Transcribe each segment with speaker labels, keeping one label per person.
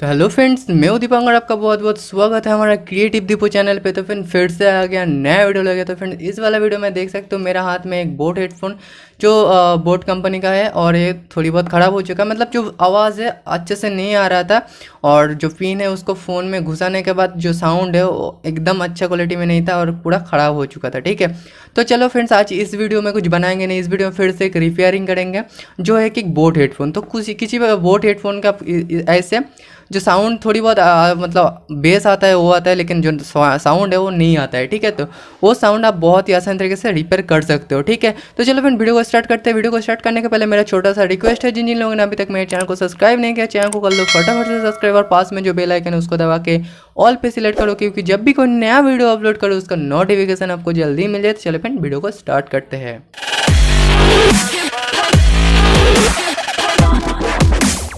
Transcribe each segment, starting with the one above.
Speaker 1: तो hello friends, मैं हूं दीपांकर। आपका बहुत बहुत स्वागत है हमारा क्रिएटिव दीपू चैनल पे। तो फिर से आ गया नया वीडियो लगे। तो फ्रेंड्स, इस वाला वीडियो में देख सकते हो मेरा हाथ में एक बोट हेडफोन जो बोट कंपनी का है, और ये थोड़ी बहुत ख़राब हो चुका है। मतलब जो आवाज़ है अच्छे से नहीं आ रहा था, और जो पिन है उसको फ़ोन में घुसाने के बाद जो साउंड है वो एकदम अच्छा क्वालिटी में नहीं था और पूरा ख़राब हो चुका था। ठीक है, तो चलो फ्रेंड्स, आज इस वीडियो में कुछ बनाएंगे नहीं, इस वीडियो में फिर से एक रिपेयरिंग करेंगे जो है कि बोट हेडफोन। तो किसी बोट हेडफोन का ऐसे जो साउंड थोड़ी बहुत मतलब बेस आता है वो आता है, लेकिन जो साउंड है वो नहीं आता है। ठीक है, तो वो साउंड आप बहुत ही आसान तरीके से रिपेयर कर सकते हो। ठीक है, तो चलो फिर वीडियो को स्टार्ट करते हैं। वीडियो को स्टार्ट करने के पहले मेरा छोटा सा रिक्वेस्ट है, जिन जिन लोगों ने अभी तक मेरे चैनल को सब्सक्राइब नहीं किया, चैनल को कर लो फटाफट से सब्सक्राइब, और पास में जो बेल आइकन है उसको दबा के ऑल पे सिलेक्ट करो, क्योंकि जब भी कोई नया वीडियो अपलोड करो उसका नोटिफिकेशन आपको जल्दी मिल जाए। तो चलो फिर वीडियो को स्टार्ट करते हैं।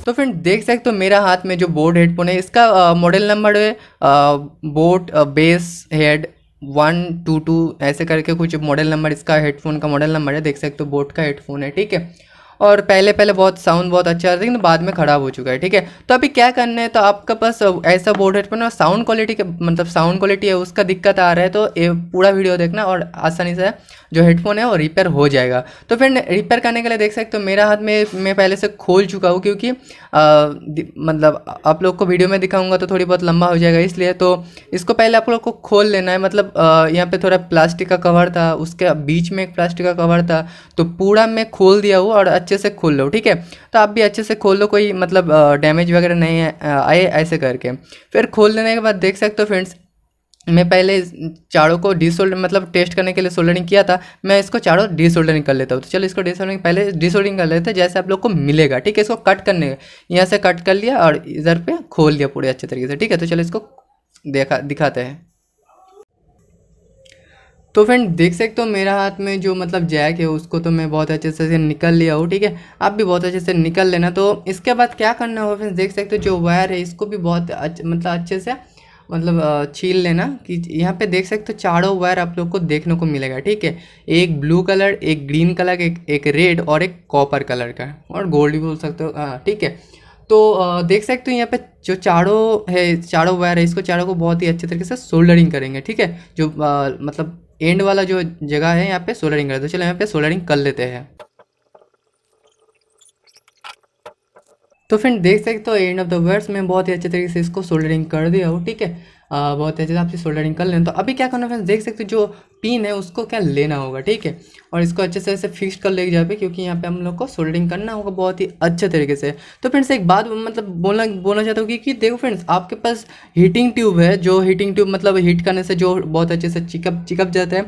Speaker 1: तो फ्रेंड, देख सकते हो मेरा हाथ में जो बोट हेडफोन है, इसका मॉडल नंबर है बोट बेस हेड 122 ऐसे करके कुछ मॉडल नंबर, इसका हेडफोन का मॉडल नंबर है। देख सकते हो बोट का हेडफोन है। ठीक है, और पहले बहुत साउंड बहुत अच्छा था, लेकिन बाद में ख़राब हो चुका है। ठीक है, तो अभी क्या करना है, तो आपका पास ऐसा बोट हेडफोन और साउंड क्वालिटी के मतलब साउंड क्वालिटी है उसका दिक्कत आ रहा है, तो ये पूरा वीडियो देखना और आसानी से जो हेडफोन है वो रिपेयर हो जाएगा। तो फिर रिपेयर करने के लिए देख सकते हो मेरा हाथ में मैं पहले से खोल चुका हूँ, क्योंकि मतलब आप लोग को वीडियो में दिखाऊंगा तो थोड़ी बहुत लंबा हो जाएगा, इसलिए तो इसको पहले आप लोग को खोल लेना है। मतलब यहाँ पे थोड़ा प्लास्टिक का कवर था, उसके बीच में एक प्लास्टिक का कवर था, तो पूरा मैं खोल दिया हूँ और अच्छे से खोल लो। ठीक है, तो आप भी अच्छे से खोल लो, कोई मतलब डैमेज वगैरह नहीं आए ऐसे करके। फिर खोल लेने के बाद देख सकते हो फ्रेंड्स, मैं पहले चारों को डीसोल्डर मतलब टेस्ट करने के लिए सोल्डरिंग किया था। मैं इसको चारों डीसोल्डरिंग कर लेता हूँ। तो चलो इसको डीसोल्डरिंग पहले डीसोल्डरिंग कर लेते हैं, जैसे आप लोग को मिलेगा। ठीक है, इसको कट करने यहाँ से कट कर लिया और इधर पे खोल लिया पूरे अच्छे तरीके से। ठीक है, तो चलो इसको दिखाते हैं। तो फ्रेंड, देख सकते हो मेरा हाथ में जो मतलब जैक है उसको तो मैं बहुत अच्छे से निकल लिया हूँ। ठीक है, आप भी बहुत अच्छे से निकल लेना। तो इसके बाद क्या करना होगा फ्रेंड्स, देख सकते हो जो वायर है इसको भी बहुत मतलब अच्छे से मतलब छील लेना। कि यहाँ पे देख सकते हो चारों वायर आप लोग को देखने को मिलेगा। ठीक है, एक ब्लू कलर, एक ग्रीन कलर, एक रेड और एक कॉपर कलर का, और गोल्ड भी बोल सकते हो। हाँ, ठीक है, तो देख सकते हो यहाँ पे जो चारों है, चारों वायर है, इसको चारों को बहुत ही अच्छे तरीके से सोल्डरिंग करेंगे। ठीक है, जो मतलब एंड वाला जो जगह है यहाँ पे सोल्डरिंग कर दो। चलो यहाँ पे सोल्डरिंग कर लेते हैं। तो फ्रेंड, देख सकते हो एंड ऑफ द वर्ड्स में बहुत ही अच्छे तरीके से इसको सोल्डरिंग कर दिया हूँ। ठीक है, बहुत अच्छे से आपसे सोल्डरिंग कर लेना। तो अभी क्या करना फ्रेंड्स, देख सकते हो जो पिन है उसको क्या लेना होगा। ठीक है, और इसको अच्छे से ऐसे फिक्स कर लेके जाए पे, क्योंकि यहाँ पे हम लोग को सोल्डरिंग करना होगा बहुत ही अच्छे तरीके से। तो फ्रेंड्स, एक बात मतलब बोलना चाहता हूँ कि देखो फ्रेंड्स, आपके पास हीटिंग ट्यूब है, जो हीटिंग ट्यूब मतलब हीट करने से जो बहुत अच्छे से चिकप जाता है,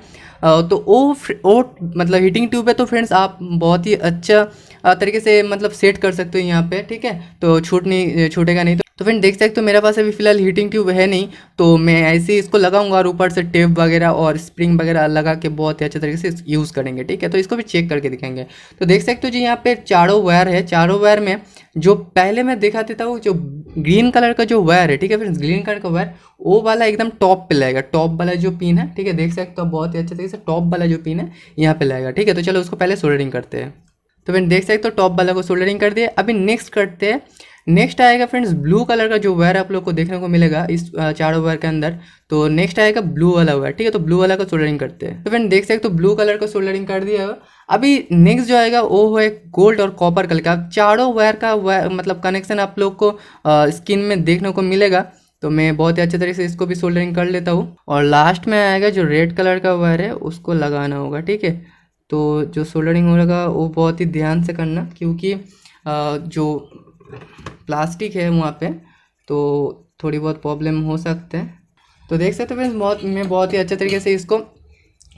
Speaker 1: तो वो मतलब हीटिंग ट्यूब है। तो फ्रेंड्स, आप बहुत ही अच्छा तरीके से मतलब सेट कर सकते हो यहाँ पे। ठीक है, तो छूटेगा नहीं। तो फ्रेंड, देख सकते हो मेरे पास अभी फिलहाल हीटिंग ट्यूब है नहीं, तो मैं ऐसे ही इसको लगाऊंगा और ऊपर से टेप वगैरह और स्प्रिंग वगैरह लगा के बहुत ही अच्छे तरीके से यूज़ करेंगे। ठीक है, तो इसको भी चेक करके दिखाएंगे। तो देख सकते हो जी यहाँ पे चारों वायर है। चारों वायर में जो पहले मैं दिखा देता हूँ, जो ग्रीन कलर का जो वायर है, ठीक है फ्रेंड्स, ग्रीन कलर का वायर वो वाला एकदम टॉप पे लगेगा। टॉप वाला जो पिन है, ठीक है, देख सकते हो बहुत ही अच्छे तरीके से टॉप वाला जो पिन है यहाँ पे लगेगा। ठीक है, तो चलो उसको पहले सोल्डरिंग करते हैं। तो फ्रेंड, देख सकते हो टॉप वाला को सोल्डरिंग कर दिया। अभी नेक्स्ट करते हैं। नेक्स्ट आएगा फ्रेंड्स ब्लू कलर का जो वायर आप लोग को देखने को मिलेगा इस चारों वायर के अंदर। तो नेक्स्ट आएगा ब्लू वाला वायर। ठीक है, तो ब्लू वाला को सोल्डरिंग करते हैं। तो फ्रेंड, देख सकते हो ब्लू कलर को सोल्डरिंग कर दिया है। अभी नेक्स्ट जो आएगा वो है गोल्ड और कॉपर कलर का। चारों वायर का मतलब कनेक्शन आप लोग को स्क्रीन में देखने को मिलेगा। तो मैं बहुत ही अच्छे तरीके से इसको भी सोल्डरिंग कर लेता हूँ। और लास्ट में आएगा जो रेड कलर का वायर है उसको लगाना होगा। ठीक है, तो जो सोल्डरिंग होगा वो बहुत ही ध्यान से करना, क्योंकि जो प्लास्टिक है वहाँ पे तो थोड़ी बहुत प्रॉब्लम हो सकते हैं। तो देख सकते हो फ्रेंड्स, मैं बहुत ही अच्छे तरीके से इसको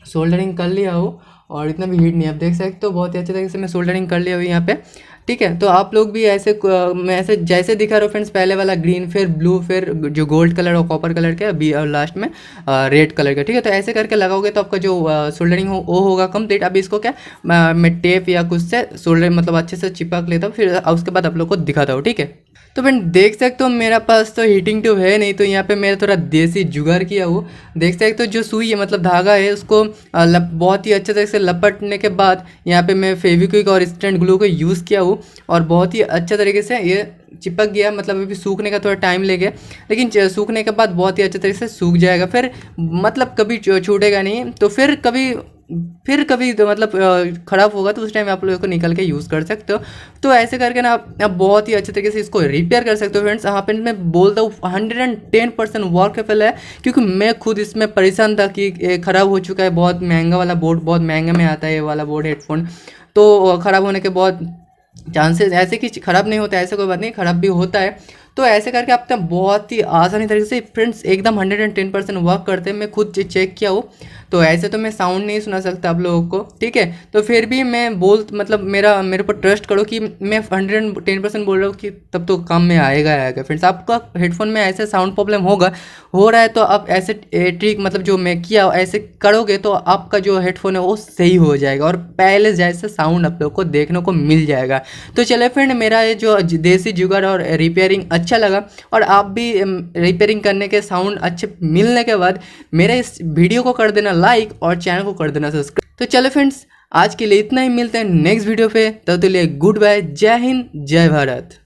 Speaker 1: सोल्डरिंग कर लिया हूँ, और इतना भी हीट नहीं। अब देख सकते हो बहुत ही अच्छे तरीके से मैं सोल्डरिंग कर लिया हूँ यहाँ पे। ठीक है, तो आप लोग भी ऐसे मैं ऐसे जैसे दिखा रहा हूँ फ्रेंड्स, पहले वाला ग्रीन, फिर ब्लू, फिर जो गोल्ड कलर और कॉपर कलर का अभी, और लास्ट में रेड कलर का। ठीक है, तो ऐसे करके लगाओगे तो आपका जो सोल्डरिंग हो वो होगा कंप्लीट। अभी इसको क्या मैं टेप या कुछ से सोल्डर मतलब अच्छे से चिपक लेता हूँ, फिर उसके बाद आप लोग को दिखाता हूँ। ठीक है, तो फ्रेंड, देख सकते हो मेरा पास तो हीटिंग ट्यूब है नहीं, तो यहाँ पे मेरा थोड़ा देसी जुगाड़ किया हूँ। देख सकते हो जो सुई है मतलब धागा है उसको बहुत ही अच्छे तरह से लपटने के बाद यहाँ पे मैं फेविक्विक और इंस्टेंट ग्लू को यूज़ किया हूँ, और बहुत ही अच्छे तरीके से ये चिपक गया, मतलब अभी सूखने का थोड़ा टाइम ले गया, लेकिन सूखने के बाद बहुत ही अच्छे तरीके से सूख जाएगा, फिर मतलब कभी छूटेगा नहीं। तो फिर कभी तो मतलब ख़राब होगा तो उस टाइम आप लोगों को निकल के यूज़ कर सकते हो। तो ऐसे करके ना आप बहुत ही अच्छे तरीके से इसको रिपेयर कर सकते हो फ्रेंड्स। यहाँ पे मैं बोलता हूँ 110% वर्केबल है, क्योंकि मैं खुद इसमें परेशान था कि ख़राब हो चुका है, बहुत महंगा वाला बोर्ड, बहुत महंगे में आता है ये वाला बोर्ड हेडफोन। तो ख़राब होने के बहुत चांसेस, ऐसे कि ख़राब नहीं होता है, ऐसा कोई बात नहीं, ख़राब भी होता है। तो ऐसे करके आप तब बहुत ही आसानी तरीके से फ्रेंड्स एकदम 110% वर्क करते हैं। मैं खुद चेक किया हूँ, तो ऐसे तो मैं साउंड नहीं सुना सकता आप लोगों को, ठीक है। तो फिर भी मैं मतलब मेरे ऊपर ट्रस्ट करो कि मैं 110% बोल रहा हूँ कि तब तो काम में आएगा आएगा फ्रेंड्स। आपका हेडफोन में ऐसे साउंड प्रॉब्लम हो रहा है तो आप ऐसे ट्रिक मतलब जो मैं किया ऐसे करोगे तो आपका जो हेडफोन है वो सही हो जाएगा और पहले जैसे साउंड आप लोग को देखने को मिल जाएगा। तो चले फ्रेंड, मेरा ये जो देसी जुगाड़ और रिपेयरिंग अच्छा लगा, और आप भी रिपेयरिंग करने के साउंड अच्छे मिलने के बाद मेरे इस वीडियो को कर देना लाइक और चैनल को कर देना सब्सक्राइब। तो चलो फ्रेंड्स, आज के लिए इतना ही, मिलते हैं नेक्स्ट वीडियो पे, तब तक के लिए गुड बाय, जय हिंद, जय भारत।